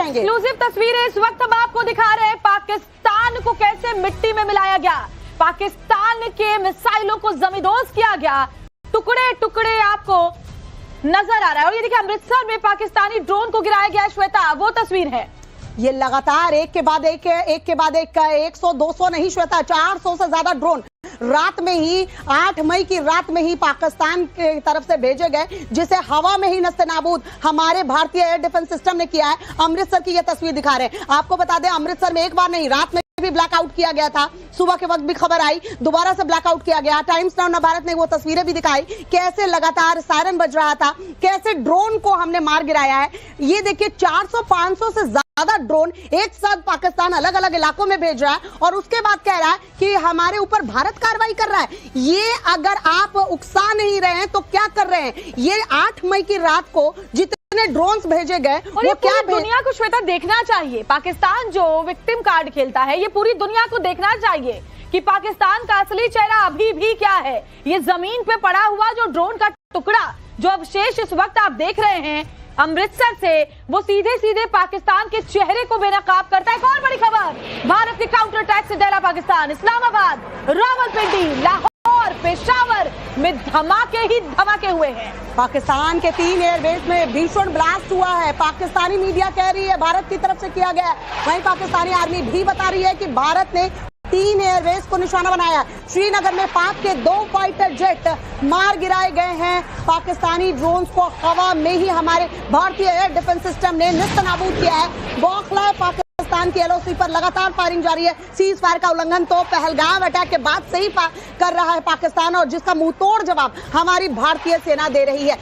चाहेंगे। एक्सक्लूसिव तस्वीरें इस वक्त हम आपको दिखा रहे हैं, पाकिस्तान को कैसे मिट्टी में मिलाया गया, पाकिस्तान के मिसाइलों को जमींदोज किया गया, टुकड़े टुकड़े आपको नजर आ रहा है। और ये देखिए अमृतसर में पाकिस्तानी ड्रोन को गिराया गया। श्वेता, वो तस्वीर है। ये लगातार एक के बाद एक 100 200 नहीं श्वेता, 400 से ज्यादा ड्रोन रात में ही 8 मई की रात में ही पाकिस्तान की तरफ से भेजे गए, जिसे हवा में ही नस्तेनाबूद हमारे भारतीय एयर डिफेंस सिस्टम ने किया है। अमृतसर की ये तस्वीर दिखा रहे हैं आपको। बता दें अमृतसर में एक बार नहीं, रात में भी ब्लैकआउट किया गया था। सुबह के वक्त भी खबर आई, दोबारा से ब्लैकआउट किया गया। टाइम्स नाउ नवभारत ने वो तस्वीरें भी दिखाई, कैसे लगातार सायरन बज रहा था, कैसे ड्रोन को हमने मार गिराया है। ये देखिए 400-500 से ज्यादा ड्रोन एक साथ पाकिस्तान अलग अलग इलाकों में भेज रहा है और उसके बाद कह रहा है कि हमारे ऊपर भारत कार्रवाई कर रहा है। ये अगर आप उकसा नहीं रहे हैं तो क्या कर रहे हैं? ये 8 मई की रात को जितने ड्रोन्स भेजे गए और ये क्या दुनिया को श्वेता देखना चाहिए। पाकिस्तान जो विक्टिम कार्ड खेलता है, ये पूरी दुनिया को देखना चाहिए कि पाकिस्तान का असली चेहरा अभी भी क्या है। ये जमीन पे पड़ा हुआ जो ड्रोन का टुकड़ा, जो अवशेष इस वक्त आप देख रहे हैं अमृतसर से, वो सीधे सीधे पाकिस्तान के चेहरे को बेनकाब करता है। एक और बड़ी खबर, भारत के काउंटर अटैक से डरा पाकिस्तान। इस्लामाबाद, रावलपिंडी, लाहौर, पेशावर में धमाके ही धमाके हुए हैं। पाकिस्तान के 3 एयरबेस में भीषण ब्लास्ट हुआ है। पाकिस्तानी मीडिया कह रही है भारत की तरफ से किया गया है, वहीं पाकिस्तानी आर्मी भी बता रही है कि भारत ने 3 एयरबेस को निशाना बनाया। श्रीनगर में पाक के 2 फाइटर जेट मार गिराए गए हैं। पाकिस्तानी ड्रोन्स को हवा में ही हमारे भारतीय एयर डिफेंस सिस्टम ने निस्तनाबूद किया है। बौखलाए पाकिस्तान की LOC पर लगातार फायरिंग जारी है। सीज फायर का उल्लंघन तो पहलगाम अटैक के बाद से ही कर रहा है पाकिस्तान, और जिसका मुंह तोड़ जवाब हमारी भारतीय सेना दे रही है।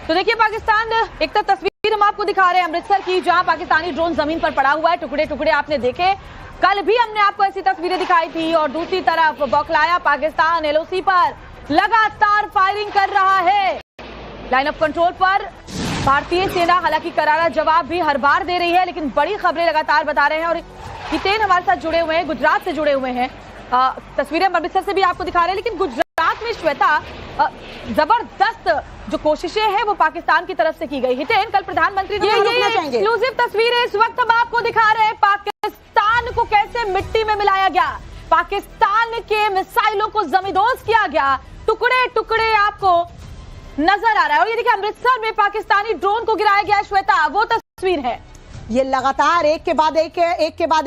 तो देखिए पाकिस्तान, एक तो तस्वीर हम आपको दिखा रहे हैं अमृतसर की, जहां पाकिस्तानी ड्रोन जमीन पर पड़ा हुआ है, टुकड़े टुकड़े आपने देखे। कल भी हमने आपको ऐसी तस्वीरें दिखाई थी। और दूसरी तरफ बौखलाया पाकिस्तान LOC पर लगातार फायरिंग कर रहा है। लाइन ऑफ कंट्रोल पर भारतीय सेना हालांकि करारा जवाब भी हर बार दे रही है, लेकिन बड़ी खबरें लगातार बता रहे हैं। और हितेन हमारे साथ जुड़े हुए हैं, गुजरात से जुड़े हुए हैं। तस्वीरें अमृतसर से भी आपको दिखा रहे हैं, लेकिन गुजरात में श्वेता जबरदस्त जो कोशिशें हैं वो पाकिस्तान की तरफ से की गई। हितेन, कल प्रधानमंत्री ने एक्सक्लूसिव तस्वीरें इस वक्त हम आपको दिखा रहे हैं, पाकिस्तान को कैसे मिट्टी में मिलाया गया, पाकिस्तान के मिसाइलों को जमींदोज किया गया, टुकड़े टुकड़े आपको नजर आ रहा है। और ये देखिए अमृतसर में पाकिस्तानी ड्रोन को गिराया गया। श्वेता, वो तस्वीर है। ये लगातार एक के बाद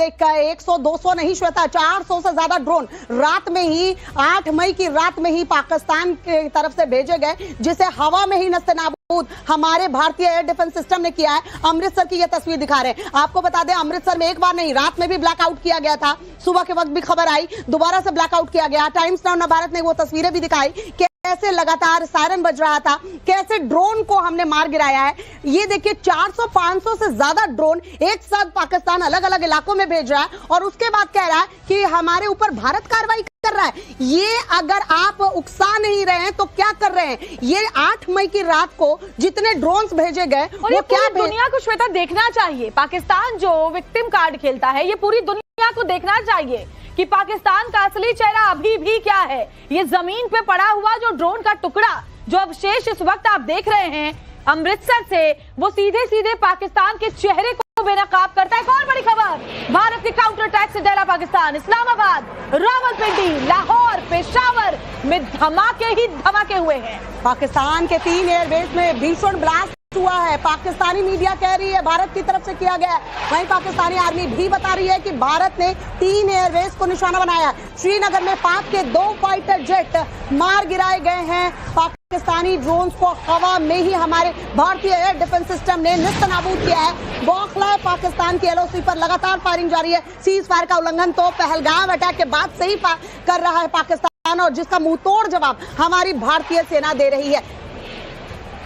एक 100 200 नहीं श्वेता, 400 से ज्यादा ड्रोन रात में ही 8 मई की रात में ही पाकिस्तान की तरफ से भेजे गए, जिसे हवा में ही नस्तेनाबूद हमारे भारतीय एयर डिफेंस सिस्टम ने किया है। अमृतसर की ये तस्वीर दिखा रहे हैं आपको। बता दें अमृतसर में एक बार नहीं, रात में भी ब्लैकआउट किया गया था। सुबह के वक्त भी खबर आई, दोबारा से ब्लैकआउट किया गया। टाइम्स नाउ नवभारत ने वो तस्वीरें भी दिखाई, कैसे लगातार सायरन बज रहा था, कैसे ड्रोन को हमने मार गिराया है। ये देखिए 400-500 से ज्यादा ड्रोन एक साथ पाकिस्तान अलग अलग इलाकों में भेज रहा है और उसके बाद कह रहा है कि हमारे ऊपर भारत कार्रवाई कर रहा है। ये अगर आप उकसा नहीं रहे हैं तो क्या कर रहे हैं? ये 8 मई की रात को जितने ड्रोन्स भेजे गए और ये क्या दुनिया को श्वेता देखना चाहिए। पाकिस्तान जो विक्टिम कार्ड खेलता है, ये पूरी दुनिया को देखना चाहिए कि पाकिस्तान का असली चेहरा अभी भी क्या है। ये जमीन पे पड़ा हुआ जो ड्रोन का टुकड़ा, जो अवशेष इस वक्त आप देख रहे हैं अमृतसर से, वो सीधे सीधे पाकिस्तान के चेहरे को बेनकाब करता है। एक और बड़ी खबर, भारत के काउंटर अटैक से डरा पाकिस्तान। इस्लामाबाद, रावलपिंडी, लाहौर, पेशावर में धमाके ही धमाके हुए हैं। पाकिस्तान के 3 एयरबेस में भीषण ब्लास्ट हुआ है। पाकिस्तानी मीडिया कह रही है भारत की तरफ से किया गया है, वहीं पाकिस्तानी आर्मी भी बता रही है कि भारत ने 3 एयरबेस को निशाना बनाया। श्रीनगर में पाक के 2 फाइटर जेट मार गिराए गए हैं। पाकिस्तानी ड्रोन्स को हवा में ही हमारे भारतीय एयर डिफेंस सिस्टम ने निस्तनाबूद किया है। बौखलाए पाकिस्तान की LOC पर लगातार फायरिंग जारी है। सीज फायर का उल्लंघन तो पहलगाम अटैक के बाद से ही कर रहा है पाकिस्तान, और जिसका मुंह तोड़ जवाब हमारी भारतीय सेना दे रही है।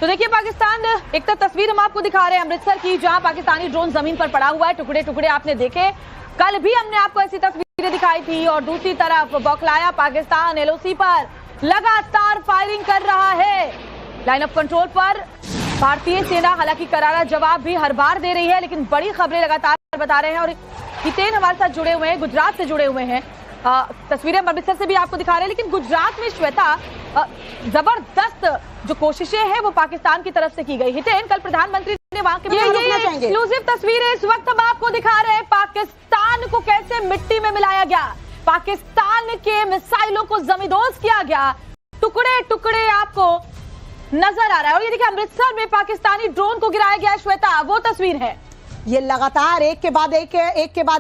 तो देखिए पाकिस्तान, एक तो तस्वीर हम आपको दिखा रहे हैं अमृतसर की, जहां पाकिस्तानी ड्रोन जमीन पर पड़ा हुआ है, टुकड़े टुकड़े आपने देखे। कल भी हमने आपको ऐसी तस्वीरें दिखाई थी। और दूसरी तरफ बौखलाया पाकिस्तान LOC पर लगातार फायरिंग कर रहा है। लाइन ऑफ कंट्रोल पर भारतीय सेना हालांकि करारा जवाब भी हर बार दे रही है, लेकिन बड़ी खबरें लगातार बता रहे हैं। और हितेन हमारे साथ जुड़े हुए हैं, गुजरात से जुड़े हुए हैं। तस्वीरें हम अमृतसर से भी आपको दिखा रहे हैं, लेकिन गुजरात में श्वेता जबरदस्त जो कोशिशें हैं वो पाकिस्तान की तरफ से की गई। हितेन, कल प्रधानमंत्री ने वहां के एक्सक्लूसिव तस्वीरें इस वक्त हम आपको दिखा रहे हैं। पाकिस्तान को कैसे मिट्टी में मिलाया गया, पाकिस्तान के मिसाइलों को जमींदोज किया गया, टुकड़े टुकड़े आपको नजर आ रहा है। और ये देखिए, अमृतसर में पाकिस्तानी ड्रोन को गिराया गया। श्वेता, वो तस्वीर है। ये लगातार एक के बाद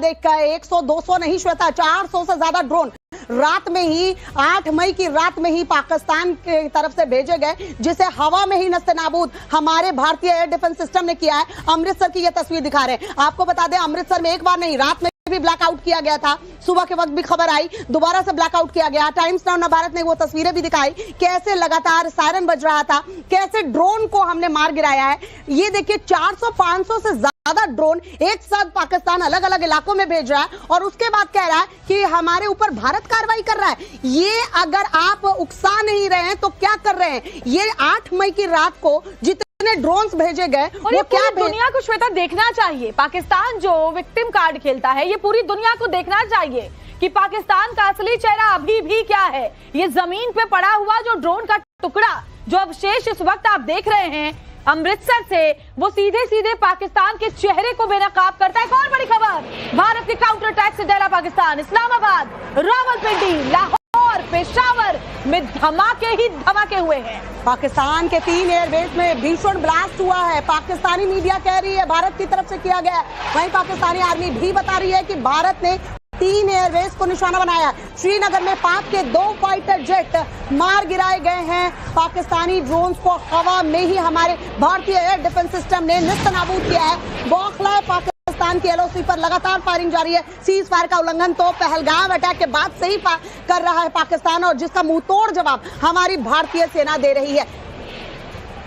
एक 100-200 नहीं श्वेता, 400 से ज्यादा ड्रोन रात में ही 8 मई की रात में ही पाकिस्तान की तरफ से भेजे गए, जिसे हवा में ही नस्तेनाबूद हमारे भारतीय एयर डिफेंस सिस्टम ने किया है। अमृतसर की यह तस्वीर दिखा रहे हैं। आपको बता दें, अमृतसर में एक बार नहीं, रात में भी ब्लैकआउट किया गया था। सुबह के वक्त भी खबर आई, दोबारा से ब्लैकआउट किया गया। टाइम्स नाउ भारत ने वो तस्वीरें भी दिखाई, कैसे लगातार सायरन बज रहा था, कैसे ड्रोन को हमने मार गिराया है। ये देखिए, 400-500 से ज्यादा ड्रोन एक साथ पाकिस्तान अलग अलग इलाकों में भेज रहा है और उसके बाद कह रहा है कि हमारे ऊपर भारत कार्रवाई कर रहा है। ये अगर आप उकसा नहीं रहे हैं तो क्या कर रहे हैं? ये 8 मई की रात को जितने ड्रोन्स भेजे गए और ये क्या दुनिया को श्वेता देखना चाहिए। पाकिस्तान जो विक्टिम कार्ड खेलता है, ये पूरी दुनिया को देखना चाहिए कि पाकिस्तान का असली चेहरा अभी भी क्या है। ये जमीन पे पड़ा हुआ जो ड्रोन का टुकड़ा, जो अवशेष इस वक्त आप देख रहे हैं अमृतसर से, वो सीधे सीधे पाकिस्तान के चेहरे को बेनकाब करता है। एक और बड़ी खबर, भारत के काउंटर अटैक से डरा पाकिस्तान। इस्लामाबाद, रावलपिंडी, लाहौर, पेशावर में धमाके ही धमाके हुए हैं। पाकिस्तान के 3 एयरबेस में भीषण ब्लास्ट हुआ है। पाकिस्तानी मीडिया कह रही है भारत की तरफ से किया गया है, वहीं पाकिस्तानी आर्मी भी बता रही है कि भारत ने 3 एयरबेस को निशाना बनाया। श्रीनगर में पाक के 2 फाइटर जेट मार गिराए गए हैं। पाकिस्तानी ड्रोन्स को हवा में ही हमारे भारतीय एयर डिफेंस सिस्टम ने निस्तनाबूद किया है। बौखलाए पाकिस्तान की LOC पर लगातार फायरिंग जारी है। सीज फायर का उल्लंघन तो पहलगाम अटैक के बाद से ही कर रहा है पाकिस्तान, और जिसका मुंह तोड़ जवाब हमारी भारतीय सेना दे रही है।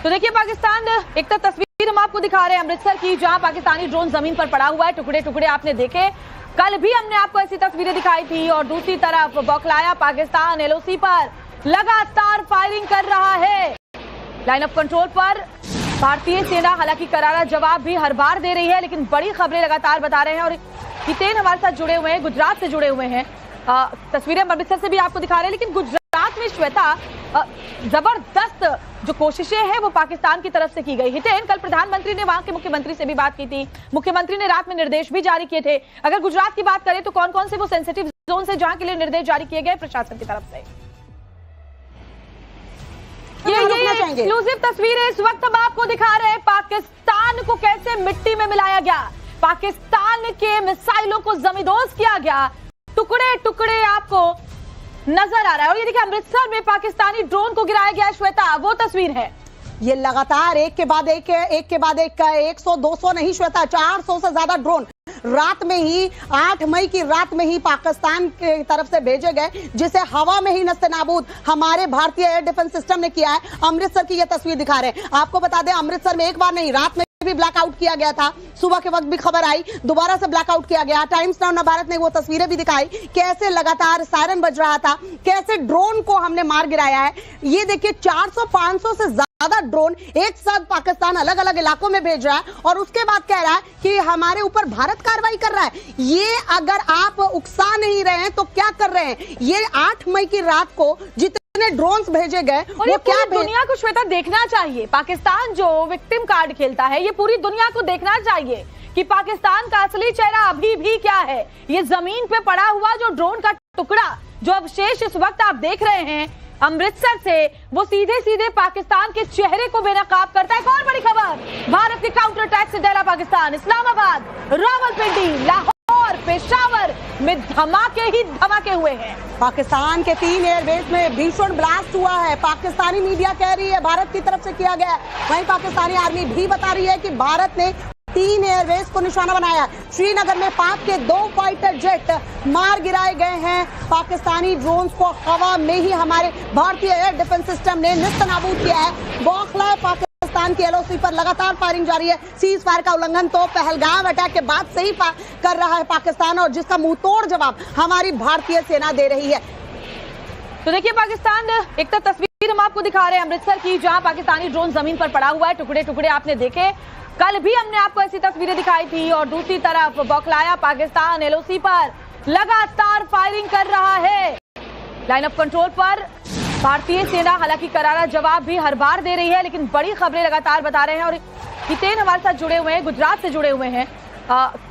तो देखिए, पाकिस्तान, एक तो तस्वीर हम आपको दिखा रहे हैं अमृतसर की, जहां पाकिस्तानी ड्रोन जमीन पर पड़ा हुआ है, टुकड़े टुकड़े आपने देखे। कल भी हमने आपको ऐसी तस्वीरें दिखाई थी। और दूसरी तरफ बौखलाया पाकिस्तान LOC पर लगातार फायरिंग कर रहा है। लाइन ऑफ कंट्रोल पर भारतीय सेना हालांकि करारा जवाब भी हर बार दे रही है, लेकिन बड़ी खबरें लगातार बता रहे हैं। और हितेन हमारे साथ जुड़े हुए हैं, गुजरात से जुड़े हुए हैं। तस्वीरें हम अमृतसर से भी आपको दिखा रहे हैं, लेकिन गुजरात में श्वेता जबरदस्त जो कोशिशें हैं वो पाकिस्तान की तरफ से की गई। हितेन, कल प्रधानमंत्री ने वहां के मुख्यमंत्री से भी बात की थी। मुख्यमंत्री ने रात में निर्देश भी जारी किए थे। अगर गुजरात की बात करें तो कौन कौन से वो सेंसिटिव जोन है जहां के लिए निर्देश जारी किए गए प्रशासन की तरफ से? ये एक्सक्लूसिव तस्वीरें इस वक्त हम आपको दिखा रहे हैं। पाकिस्तान को कैसे मिट्टी में मिलाया गया, पाकिस्तान के मिसाइलों को जमींदोज किया गया, टुकड़े टुकड़े आपको नजर आ रहा है। और ये देखिए, अमृतसर में पाकिस्तानी ड्रोन को गिराया गया। श्वेता, वो तस्वीर है। ये लगातार एक के बाद एक 100-200 नहीं श्वेता, 400 से ज्यादा ड्रोन रात में ही 8 मई की रात में ही पाकिस्तान की तरफ से भेजे गए, जिसे हवा में ही नस्तेनाबूद हमारे भारतीय एयर डिफेंस सिस्टम ने किया है। अमृतसर की यह तस्वीर दिखा रहे हैं। आपको बता दें, अमृतसर में एक बार नहीं, रात में भी ब्लैकआउट किया गया था। सुबह के वक्त भी खबर आई, दोबारा से ब्लैकआउट किया गया। टाइम्स नाउ भारत ने वो तस्वीरें भी दिखाई, कैसे लगातार सायरन बज रहा था, कैसे ड्रोन को हमने मार गिराया है। ये देखिए, 400-500 से ज्यादा ड्रोन एक साथ पाकिस्तान अलग अलग इलाकों में भेज रहा है और उसके बाद कह रहा है कि हमारे ऊपर भारत कार्रवाई कर रहा है। ये अगर आप उकसा नहीं रहे हैं तो क्या कर रहे हैं? ये 8 मई की रात को जितने ड्रोन्स भेजे गए और ये क्या दुनिया को श्वेता देखना चाहिए। पाकिस्तान जो विक्टिम कार्ड खेलता है, ये पूरी दुनिया को देखना चाहिए कि पाकिस्तान का असली चेहरा अभी भी क्या है। ये जमीन पे पड़ा हुआ जो ड्रोन का टुकड़ा, जो अवशेष इस वक्त आप देख रहे हैं अमृतसर से, वो सीधे सीधे पाकिस्तान के चेहरे को बेनकाब करता है। एक और बड़ी खबर, भारत के काउंटर अटैक से डरा पाकिस्तान। इस्लामाबाद, रावलपिंडी, लाहौर, पेशावर में धमाके ही धमाके हुए हैं। पाकिस्तान के 3 एयरबेस में भीषण ब्लास्ट हुआ है। पाकिस्तानी मीडिया कह रही है भारत की तरफ से किया गया है, वहीं पाकिस्तानी आर्मी भी बता रही है कि भारत ने 3 एयरबेस को निशाना बनाया। श्रीनगर में पाक के 2 फाइटर जेट मार गिराए गए हैं। पाकिस्तानी ड्रोन्स को हवा में ही हमारे भारतीय एयर डिफेंस सिस्टम ने निस्तनाबूद किया है। बौखलाए पाकिस्तान की LOC पर लगातार फायरिंग जारी है। सीज फायर का उल्लंघन तो पहलगाम अटैक के बाद से ही कर रहा है पाकिस्तान, और जिसका मुंह तोड़ जवाब हमारी भारतीय सेना दे रही है। तो देखिए, पाकिस्तान, एक तो तस्वीर हम आपको दिखा रहे हैं अमृतसर की, जहां पाकिस्तानी ड्रोन जमीन पर पड़ा हुआ है, टुकड़े टुकड़े आपने देखे। कल भी हमने आपको ऐसी तस्वीरें दिखाई थी। और दूसरी तरफ बौखलाया पाकिस्तान LOC पर लगातार फायरिंग कर रहा है। लाइन ऑफ कंट्रोल पर भारतीय सेना हालांकि करारा जवाब भी हर बार दे रही है, लेकिन बड़ी खबरें लगातार बता रहे हैं। और हितेन हमारे साथ जुड़े हुए हैं, गुजरात से जुड़े हुए हैं।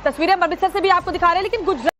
तस्वीरें अमृतसर से भी आपको दिखा रहे हैं, लेकिन गुजरात